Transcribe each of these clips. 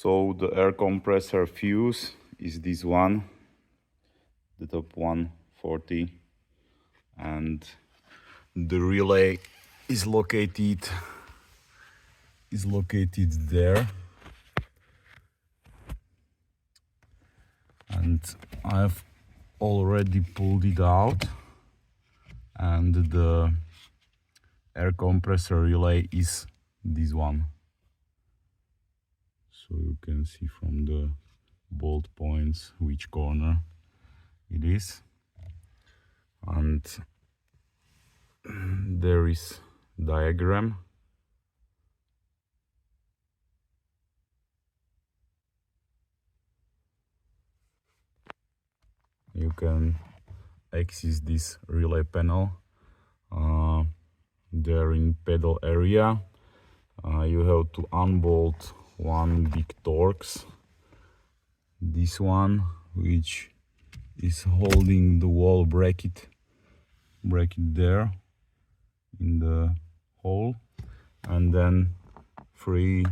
So the air compressor fuse is this one, the top 140, and the relay is located there. And I've already pulled it out, and the air compressor relay is this one. So you can see from the bolt points which corner it is, and there is diagram. You can access this relay panel there in pedal area. You have to unbolt one big Torx, this one, which is holding the wall bracket there in the hole, and then 3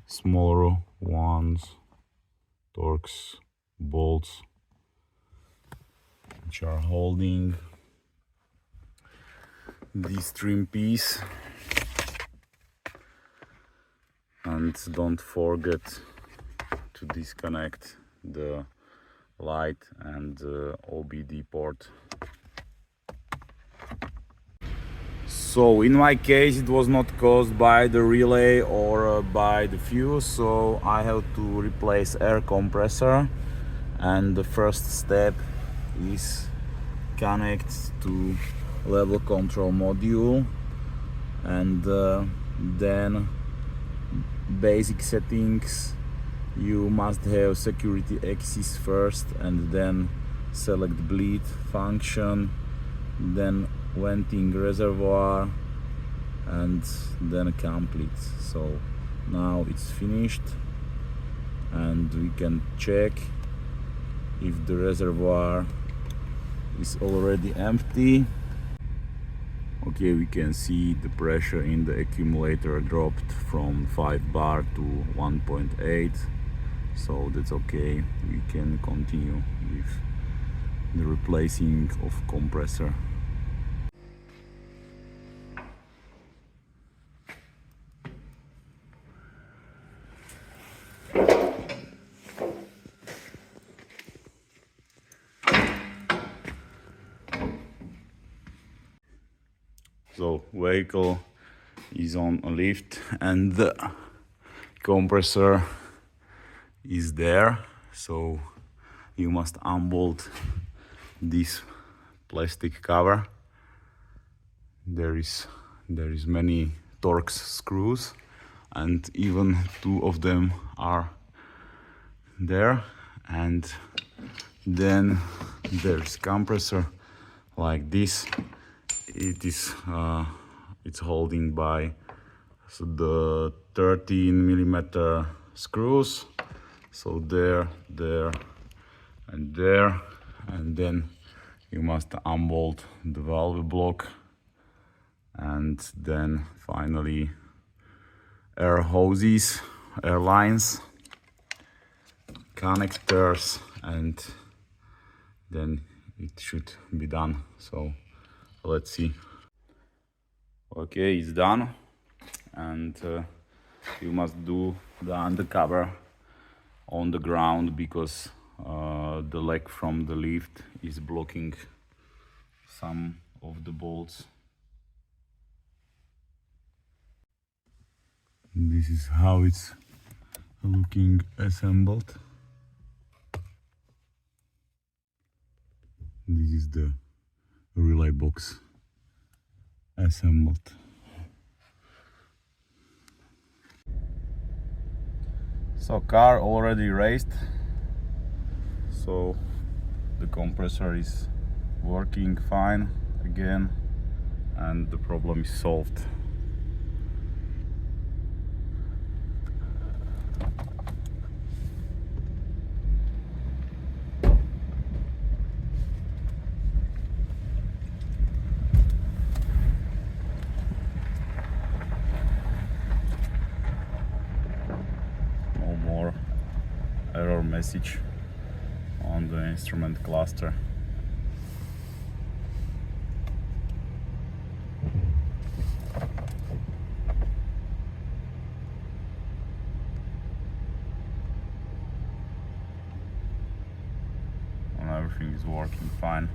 smaller ones, Torx bolts, which are holding this trim piece. And don't forget to disconnect the light and the OBD port. So in my case it was not caused by the relay or by the fuse, so I have to replace air compressor, and the first step is connect to level control module, and then basic settings. You must have security access first, and then select bleed function, then venting reservoir, and then complete. So now it's finished, and we can check if the reservoir is already empty. Okay, we can see the pressure in the accumulator dropped from 5 bar to 1.8, so that's okay. We can continue with the replacing of compressor. So vehicle is on a lift and the compressor is there, so you must unbolt this plastic cover. There is many Torx screws, and even 2 of them are there, and then there's compressor like this. It is it's holding by the 13mm screws, so there, and there, and then you must unbolt the valve block, and then finally air hoses, air lines, connectors, and then it should be done. So let's see. Okay, it's done, and you must do the undercover on the ground, because the leg from the lift is blocking some of the bolts. This is how it's looking assembled. This is the relay box assembled. So car already raised, so the compressor is working fine again, and the problem is solved. No more message on the instrument cluster. And everything is working fine.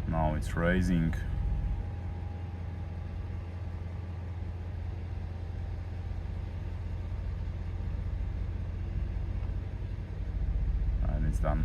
Now it's raising. And it's done.